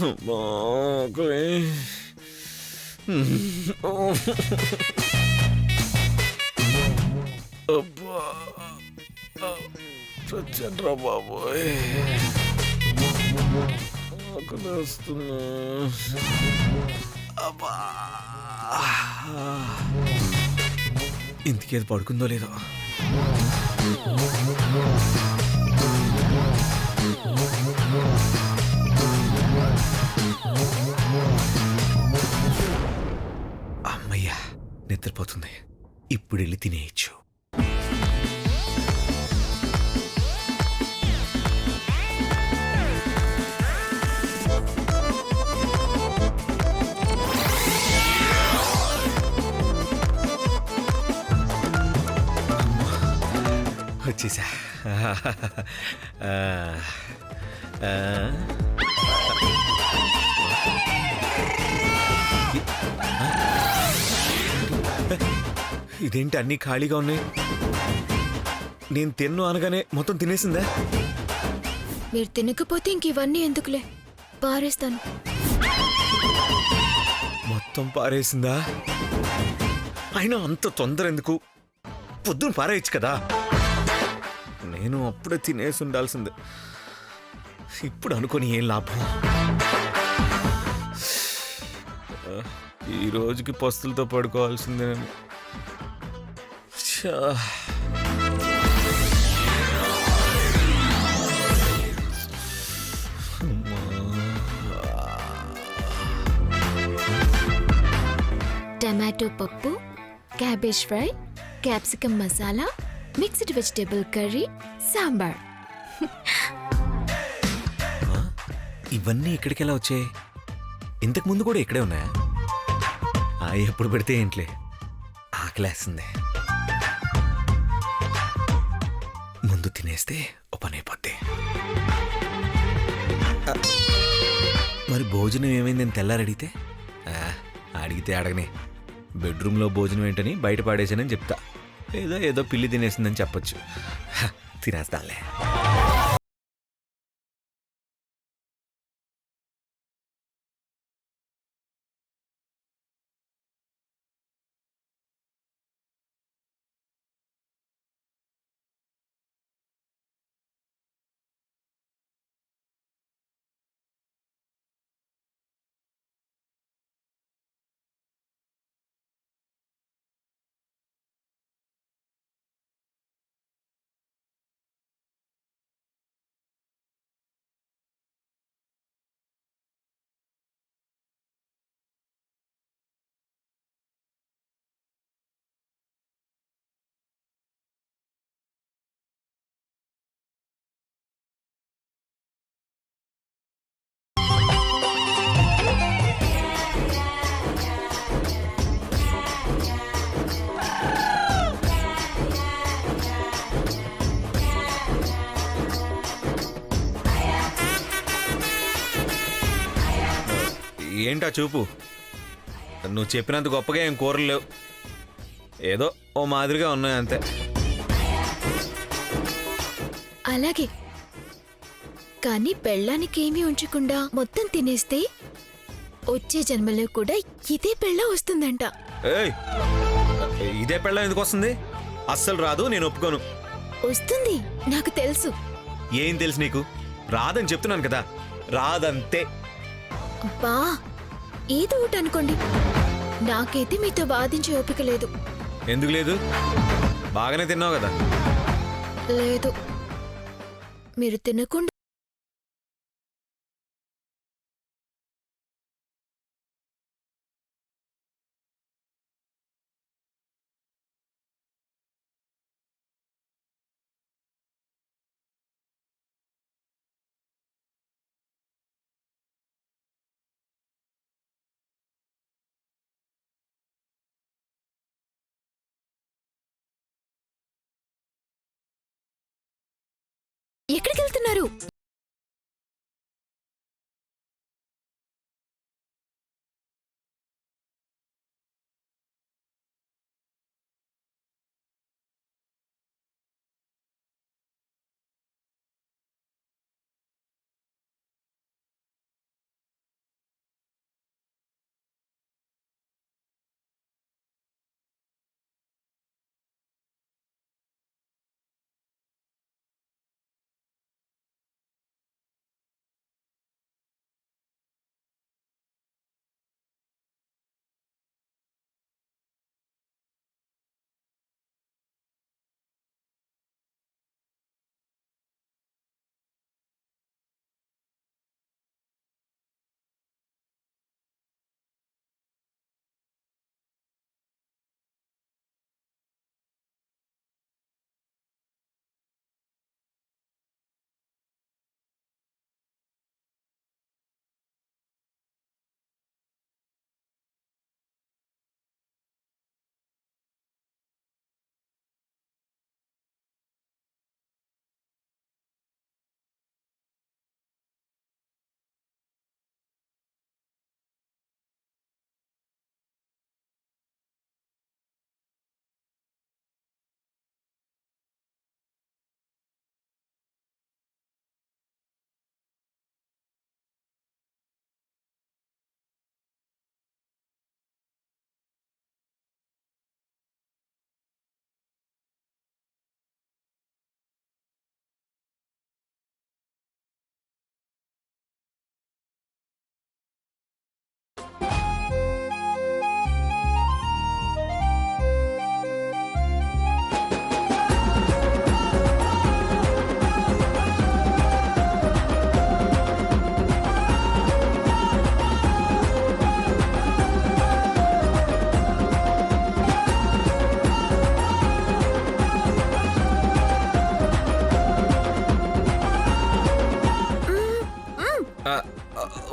అమ్మా, ఆకలి. అబ్బా, చచ్చండ్రా బాబోయ్, ఆకలి వస్తున్నా. అబ్బా, ఇంటికి పడుకుందో లేదో. అమ్మయ్యా, నిద్రపోతుంది. ఇప్పుడు వెళ్ళి తినేయచ్చు. వచ్చేసా. ఇదేంటి అన్నీ ఖాళీగా ఉన్నాయి? నేను తిన్ను అనగానే మొత్తం తినేసిందా? మీరు తినకపోతే ఇంక ఇవన్నీ ఎందుకులే, పారేస్తాను. మొత్తం పారేసిందా? అయినా అంత తొందర ఎందుకు? పొద్దున పారేయచ్చు కదా. నేను అప్పుడే తినేసి ఉండాల్సిందే. ఇప్పుడు అనుకొని ఏం లాభం? ఈ రోజుకి పస్తులతో పడుకోవాల్సిందే నేను. టమాటో పప్పు, cabbage fry, capsicum masala, mixed vegetable curry, sambar. ఇవన్నీ ఇక్కడికి ఎలా వచ్చాయి? ఇంతకు ముందు కూడా ఇక్కడే ఉన్నాయా? ఎప్పుడు పెడితే ఏంట్లే, ఆకలేస్తుంది. ముందు తినేస్తే ఓ పని అయిపోద్ది. మరి భోజనం ఏమైందని తెల్లారడిగితే? అడిగితే అడగనే, బెడ్రూమ్లో భోజనం ఏంటని బయట పాడేసానని చెప్తా. ఏదో పిల్లి తినేసిందని చెప్పొచ్చు. తినేస్తానులే. ఏంటా చూపు? నువ్వు చెప్పినంత గొప్పగా ఏం కూరలు లేవు, ఏదో ఓ మాదిరిగా ఉన్నాయి అంతే. అలాగే, కానీ పెళ్ళానికి ఏమీ ఉంచకుండా మొత్తం తినేస్తే వచ్చే జన్మలో కూడా ఇదే పెళ్ళ వస్తుందంట. ఏయ్, ఇదే పెళ్ళం ఎందుకు వస్తుంది? అస్సలు రాదు, నేను ఒప్పుకోను. వస్తుంది, నాకు తెలుసు. ఏం తెలుసు నీకు? రాదని చెప్తున్నాను కదా, రాదంతే. అబ్బా, ఏదో ఒకటి అనుకోండి, నాకైతే మీతో వాదించే ఓపిక లేదు. ఎందుకు లేదు? బాగానే తిన్నావు కదా. లేదు, మీరు తినకుండా ఎక్కడికి వెళ్తున్నారు?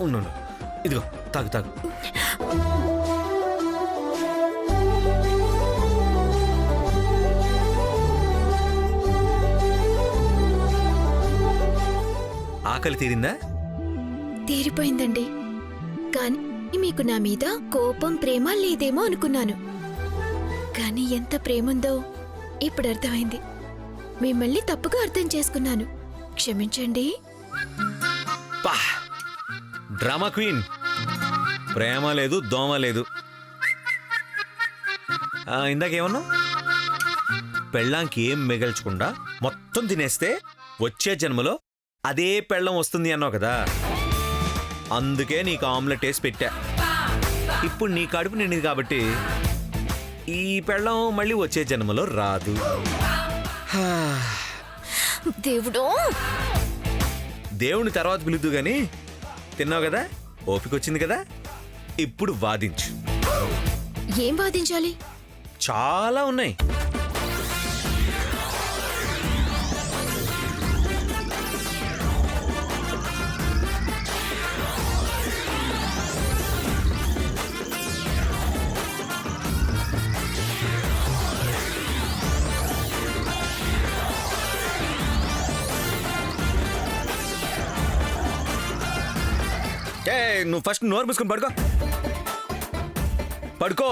ఉండు ఇదిగో తాగు తాగు. ఆకలి తీరిందా? తీరిపోయిందండి. కానీ మీకు నా మీద కోపం ప్రేమ లేదేమో అనుకున్నాను. కానీ ఎంత ప్రేముందో ఇప్పుడు అర్థమైంది. మిమ్మల్ని తప్పుగా అర్థం చేసుకున్నాను. క్షమించండి. పా డ్రామా క్వీన్. ప్రేమ లేదు దోమ లేదు. ఇందాకేమన్నా పెళ్ళాంకి ఏం మిగల్చకుండా మొత్తం తినేస్తే వచ్చే జన్మలో అదే పెళ్ళం వస్తుంది అన్నావు కదా, అందుకే నీకు ఆమ్లెట్ వేసి పెట్టా. ఇప్పుడు నీ కడుపు నిండింది కాబట్టి ఈ పెళ్ళం మళ్ళీ వచ్చే జన్మలో రాదు. దేవుడు, దేవుని తర్వాత పిలుద్దు గాని తిన్నావు కదా, ఓపిక వచ్చింది కదా, ఇప్పుడు వాదించు. ఏం వాదించాలి? చాలా ఉన్నాయి. నువ్వు ఫస్ట్ నోరు మూసుకొని పడుకో. పడుకో.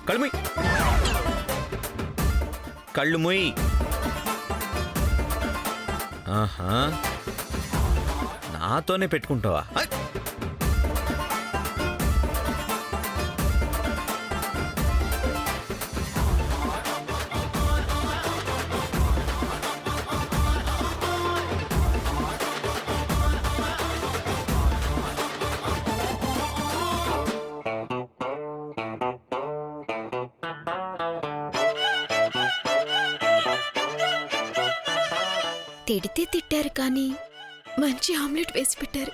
కళ్ళు మూయి. కళ్ళు మూయి. ఆహా, నాతోనే పెట్టుకుంటావా? తిడితే తిట్టారు కానీ మంచి ఆమ్లెట్ వేసి పెట్టారు.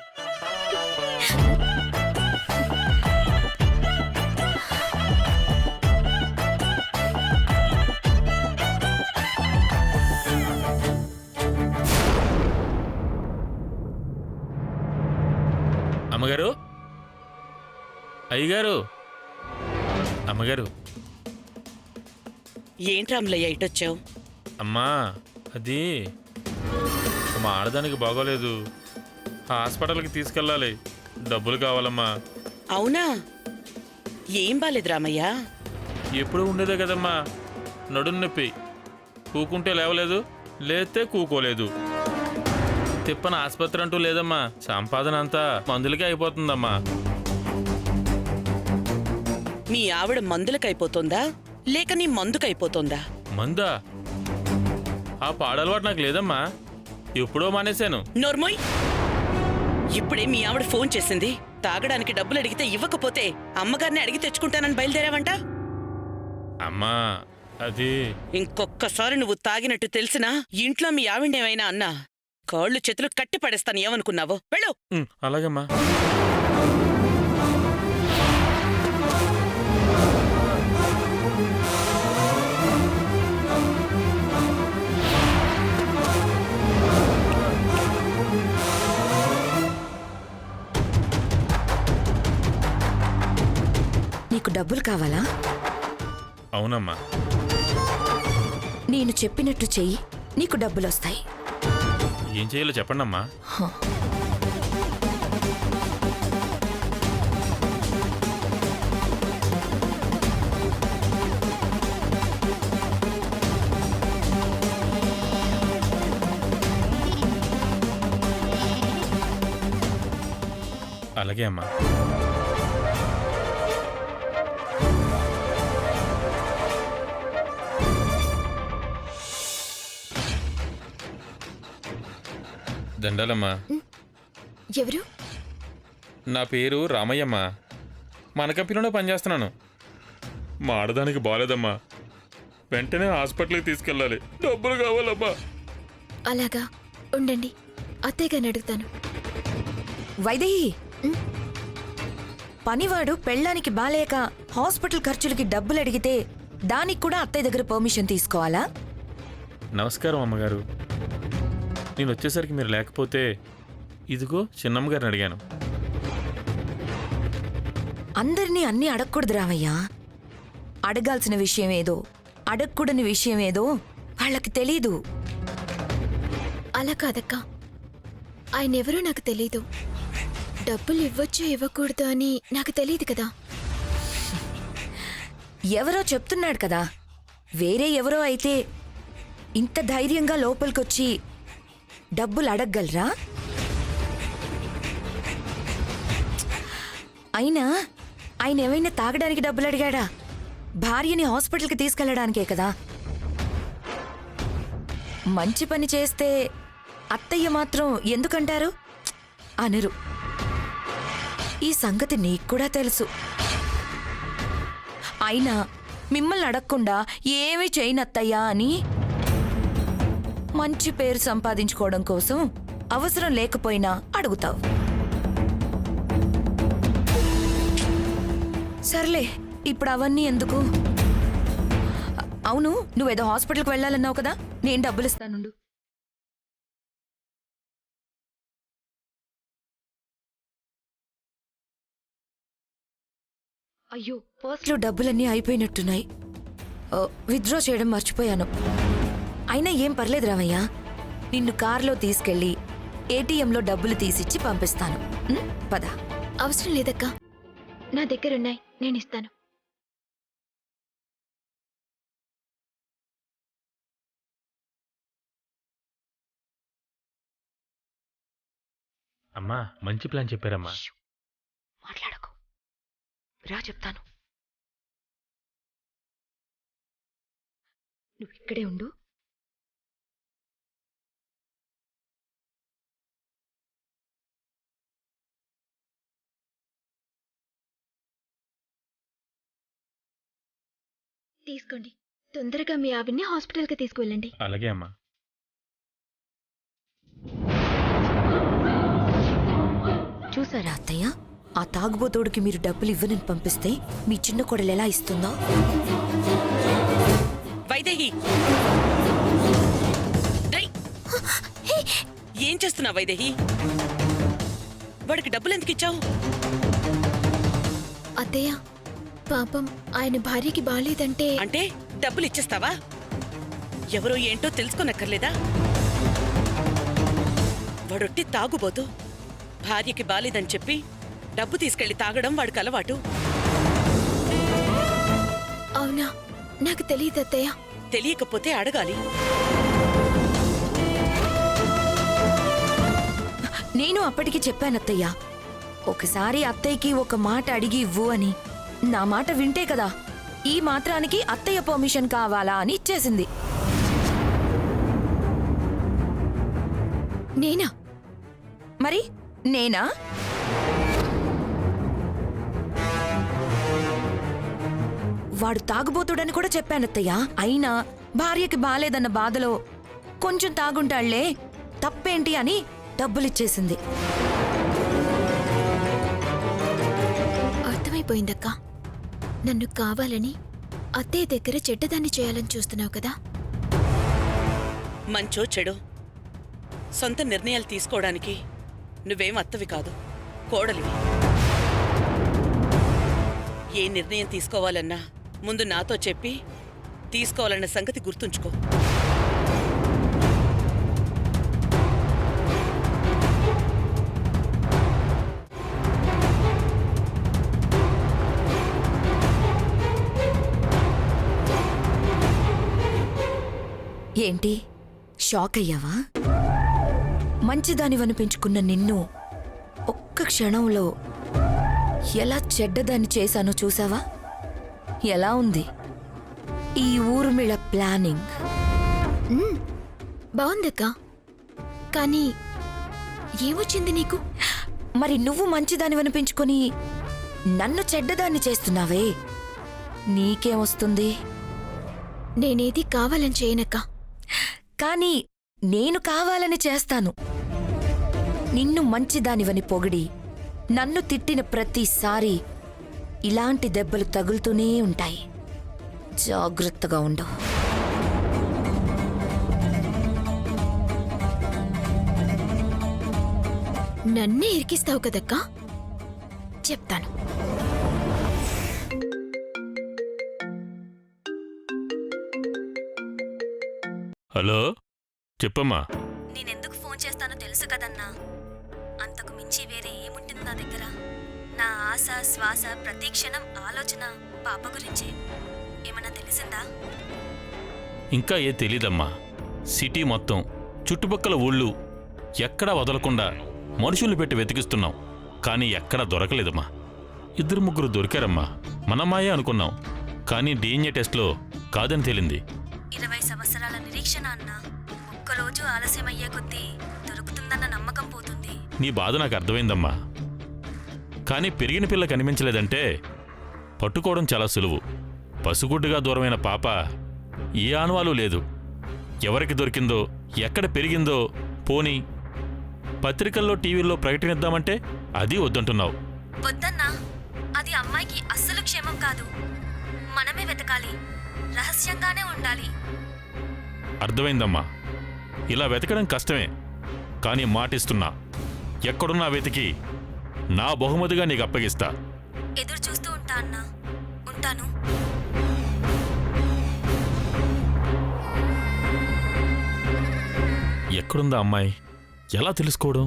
అమ్మగారు, అయ్యగారు, అమ్మగారు. ఏంట్రాములయ్య ఇటొచ్చావు? అమ్మా, అది మా ఆడదానికి బాగోలేదు, హాస్పిటల్కి తీసుకెళ్ళాలి, డబ్బులు కావాలమ్మా. అవునా? ఏం బాలేదు రామయ్య? ఎప్పుడు ఉండేదే కదమ్మా, నడుము నొప్పి. కూకుంటే లేవలేదు, లేతే కూకోలేదు. తిప్పన ఆసుపత్రి అంటూ లేదమ్మా, సంపాదన అంతా మందులకే అయిపోతుందమ్మా. మీ ఆవిడ మందులకైపోతుందా లేక నీ మందుకైపోతుందా? మందా? ఆ పాడలవాటు నాకు లేదమ్మా, ఎప్పుడో మానేశాను. నోర్మోయ్, ఇప్పుడే మీ ఆవిడ ఫోన్ చేసింది. తాగడానికి డబ్బులు అడిగితే ఇవ్వకపోతే అమ్మగారిని అడిగి తెచ్చుకుంటానని బయలుదేరావంట. అమ్మా, అది ఇంకొక్కసారి నువ్వు తాగినట్టు తెలిసినా ఇంట్లో మీ ఆవిడేమైనా అన్నా కాళ్ళు చేతులు కట్టి పడేస్తాను. ఏమనుకున్నావో? వెళ్ళు. అలాగమ్మా. నీకు డబ్బులు కావాలా? అవునమ్మా. నేను చెప్పినట్టు చెయ్యి, నీకు డబ్బులొస్తాయి. ఏం చేయాలో చెప్పండమ్మా. అలాగే అమ్మా. దండాలమ్మా. ఎవరు? నా పేరు రామయ్యమ్మ. మన కంపెనీలో పనిచేస్తున్నాను. మా ఆడదానికి బాలేదమ్మా, వెంటనే హాస్పిటల్కి తీసుకెళ్ళాలి, డబ్బులు కావాలమ్మా. అలాగా, ఉండండి, అత్తయ్య గారిని అడుగుతాను. వైదేహి, పనివాడు పెళ్ళానికి బాలేక హాస్పిటల్ ఖర్చులకి డబ్బులు అడిగితే దానికి కూడా అత్తయ్య దగ్గర పర్మిషన్ తీసుకోవాలా? నమస్కారం అమ్మగారు. నేను వచ్చేసరికి మీరు లేకపోతే ఇదిగో చిన్నమ్మగారిని అడిగాను. అందరినీ అన్నీ అడగకూడదు రావయ్యా. అడగాల్సిన విషయం ఏదో, అడగకూడని విషయం ఏదో వాళ్ళకి తెలీదు. అలా కాదక్క, ఆయన ఎవరో నాకు తెలీదు. డబ్బులు ఇవ్వచ్చో ఇవ్వకూడదు అని నాకు తెలియదు కదా. ఎవరో చెప్తున్నాడు కదా. వేరే ఎవరో అయితే ఇంత ధైర్యంగా లోపలికొచ్చి డబ్బులు అడగగలరా? అయినా ఆయన ఏమైనా తాగడానికి డబ్బులు అడిగాడా? భార్యని హాస్పిటల్కి తీసుకెళ్లడానికే కదా. మంచి పని చేస్తే అత్తయ్య మాత్రం ఎందుకంటారు? అనరు. ఈ సంగతి నీకు కూడా తెలుసు. అయినా మిమ్మల్ని అడగకుండా ఏమీ చేయనత్తయ్యా అని మంచి పేరు సంపాదించుకోవడం కోసం అవసరం లేకపోయినా అడుగుతావు. సర్లే, ఇప్పుడు అవన్నీ ఎందుకు? అవును, నువ్వేదో హాస్పిటల్కి వెళ్ళాలన్నావు కదా, నేను డబ్బులు ఇస్తానుండు. అయ్యో, పర్స్లో డబ్బులన్నీ అయిపోయినట్టున్నాయి. విత్డ్రా చేయడం మర్చిపోయాను. అయినా ఏం పర్లేదు రామయ్య, నిన్ను కారులో తీసుకెళ్ళి ఏటీఎంలో డబ్బులు తీసిచ్చి పంపిస్తాను. పద. అవసరం లేదక్క, నా దగ్గరున్నాయి, నేను ఇస్తాను. అమ్మా, మంచి ప్లాన్ చెప్పారమ్మా. మాట్లాడకు, రా చెప్తాను. నువ్వు ఇక్కడే ఉండు. తీసుకోండి, తొందరగా మీ ఆవిడ్ని హాస్పిటల్కి తీసుకువెళ్ళండి. అలాగే అమ్మా. చూసారా అత్తయ్య, ఆ తాగుబోతోడికి మీరు డబ్బులు ఇవ్వనని పంపిస్తే మీ చిన్న కొడలు ఎలా ఇస్తుందో? వైదేహి, డేయ్! ఏం చేస్తున్నావు వైదేహి? వాడికి డబ్బులు ఎందుకు ఇచ్చావు? అత్తయ్య, పాపం ఆయన భార్యకి బాలేదంటే. అంటే డబ్బులు ఇచ్చేస్తావా? ఎవరో ఏంటో తెలుసుకోనక్కర్లేదా? వాడొట్టి తాగుబోతూ భార్యకి బాలేదని చెప్పి డబ్బు తీసుకెళ్లి తాగడం వాడికి అలవాటు. అవునా? నాకు తెలియదు అత్తయ్య. తెలియకపోతే అడగాలి. నేను అప్పటికి చెప్పానత్తయ్య, ఒకసారి అత్తయ్యకి ఒక మాట అడిగి ఇవ్వు అని. నా మాట వింటే కదా ఈ మాత్రానికి అత్తయ్య పర్మిషన్ కావాలా అని ఇచ్చేసింది. నేనా? మరి నేనా? వాడు తాగుబోతుడని కూడా చెప్పానత్తయ్య. అయినా భార్యకి బాలేదన్న బాధలో కొంచెం తాగుంటాళ్లే, తప్పేంటి అని డబ్బులిచ్చేసింది. అర్థమైపోయిందక్క, నన్ను కావాలని అత్తయ్య దగ్గర చెడ్డదాన్ని చేయాలని చూస్తున్నావు కదా. మంచో చెడో సొంత నిర్ణయాలు తీసుకోవడానికి నువ్వేం అత్తవి కాదు, కోడలివి. ఏ నిర్ణయం తీసుకోవాలన్నా ముందు నాతో చెప్పి తీసుకోవాలన్న సంగతి గుర్తుంచుకో. ఏంటి, షాక్ అయ్యావా? మంచిదానివనిపించుకున్న నిన్ను ఒక్క క్షణంలో ఎలా చెడ్డదాన్ని చేశానో చూసావా? ఎలా ఉంది ఈ ఊర్మిళ ప్లానింగ్? బాగుందక్క, కానీ ఏమొచ్చింది నీకు? మరి నువ్వు మంచిదానివనిపించుకొని నన్ను చెడ్డదాన్ని చేస్తున్నావే, నీకేమొస్తుంది? నేనేది కావాలని చేయనక్క. కానీ నేను కావాలని చేస్తాను. నిన్ను మంచిదానివని పొగిడి నన్ను తిట్టిన ప్రతిసారి ఇలాంటి దెబ్బలు తగులుతూనే ఉంటాయి. జాగ్రత్తగా ఉండు. నన్నే ఇరికిస్తావు కదక్కా, చెప్తాను. హలో చెప్పమ్మా. నేనెందుకు ఫోన్ చేస్తానో తెలుసు కదన్నా. అంతకు మించి వేరే ఏముంటుంది నా దగ్గర? నా ఆశ శ్వాస ప్రతి క్షణం ఆలోచన పాప గురించే. ఏమన్నా తెలిసిందా? ఇంకా ఏ తెలీదమ్మా. సిటీ మొత్తం చుట్టుపక్కల ఊళ్ళు ఎక్కడా వదలకుండా మనుషుల్ని పెట్టి వెతికిస్తున్నాం. కానీ ఎక్కడా దొరకలేదమ్మా. 2-3 దొరికారమ్మా. మనమ్మాయే అనుకున్నాం. కానీ డిఎన్ఏ టెస్ట్లో కాదని తేలింది. 20 సంవత్సరాల నిరీక్షణ అన్నా. ఒక్కరోజు ఆలస్యమయ్యే కొద్దీ దొరుకుతుందన్న నమ్మకం పోతుంది. నీ బాధ నాకు అర్థమైందమ్మా. కానీ పెరిగిన పిల్ల కనిపించలేదంటే పట్టుకోవడం చాలా సులువు. పసుగుడ్డుగా దూరమైన పాప ఏ ఆనవాలు లేదు. ఎవరికి దొరికిందో, ఎక్కడ పెరిగిందో పోనీ పత్రికల్లో టీవీల్లో ప్రకటనిద్దామంటే అది వద్దంటున్నావు. వద్దన్నా, అది అమ్మాయికి అస్సలు క్షేమం కాదు. మనమే వెతకాలి, రహస్యంగానే ఉండాలి. అర్థమైందమ్మా. ఇలా వెతకడం కష్టమే. కానీ మాటిస్తున్నా, ఎక్కడున్నా వెతికి నా బహుమతిగా నీకు అప్పగిస్తా. ఎదురు చూస్తూ ఉంటా అన్నా. ఉంటాను. ఎక్కడుందా అమ్మాయి? ఎలా తెలుసుకోవడం?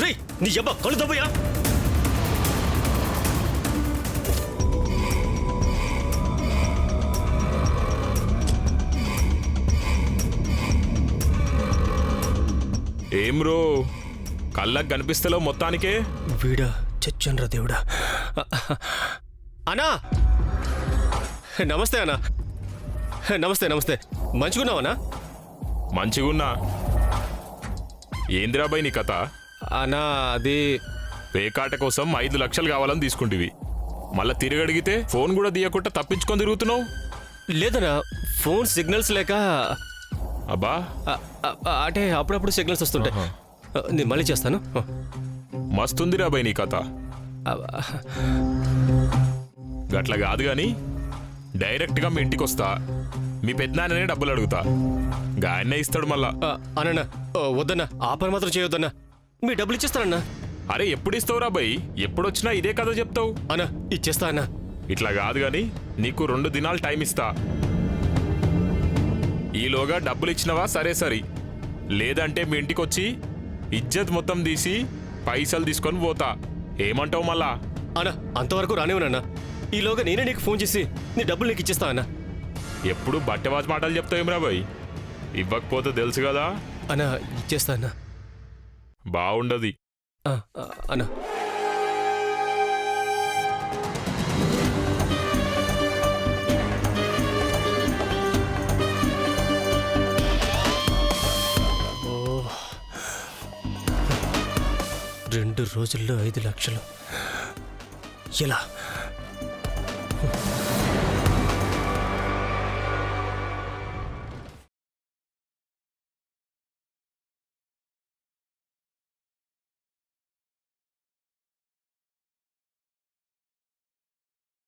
రే నీ అబ్బా కళ్ళు దబ్బయ్యా. ఏం రో కళ్ళకు కనిపిస్తలో మొత్తానికే? వీడా చచ్చన్రా దేవుడా. అన్నా నమస్తే అన్నా. నమస్తే నమస్తే. మంచిగున్నావనా? మంచిగున్నా. ఏందిరాబాయ్ నీ కథ? అన్నా అది పేకాట కోసం 5 లక్షలు కావాలని తీసుకుంటివి. మళ్ళా తిరిగడిగితే ఫోన్ కూడా తీయకుండా తప్పించుకొని తిరుగుతున్నావు. లేదన్నా, ఫోన్ సిగ్నల్స్ లేక. అబ్బా అంటే అప్పుడప్పుడు సిగ్నల్స్ వస్తుంటాయి. నేను మళ్ళీ చేస్తాను. మస్తుందిరాబాయ్ నీ కథ. గట్ల కాదు గాని డైరెక్ట్గా మీ ఇంటికి వస్తా. మీ పెద్దనాన్ననే డబ్బులు అడుగుతా. గాయన్నే ఇస్తాడు మళ్ళా. అన్న వద్దన్నా, ఆ పని మాత్రం చేయొద్దన్నా. మీ డబ్బులు ఇచ్చేస్తానన్నా. అరే ఎప్పుడు ఇస్తావురా బాయ్? ఎప్పుడొచ్చినా ఇదే కథ చెప్తావు. అన్నా ఇచ్చేస్తా అన్నా. ఇట్లా కాదు గాని నీకు 2 దినాలు టైం ఇస్తా. ఈలోగా డబ్బులు ఇచ్చినవా సరే సరి, లేదంటే మీ ఇంటికొచ్చి ఇజ్జత్ మొత్తం తీసి పైసలు తీసుకొని పోతా. ఏమంటావు మళ్ళా? అన్నా అంతవరకు రానివ్వనన్నా. ఈలోగా నేనే నీకు ఫోన్ చేసి నీ డబ్బులు నీకు ఇచ్చేస్తా అన్నా. ఎప్పుడు బట్టెవాజ్ మాటలు చెప్తావేమ్రా బాయ్? ఇవ్వకపోతే తెలుసు కదా. అన్నా ఇచ్చేస్తా అన్నా. బాగుండది. అన్నా ఓ 2 రోజుల్లో 5 లక్షలు ఎలా?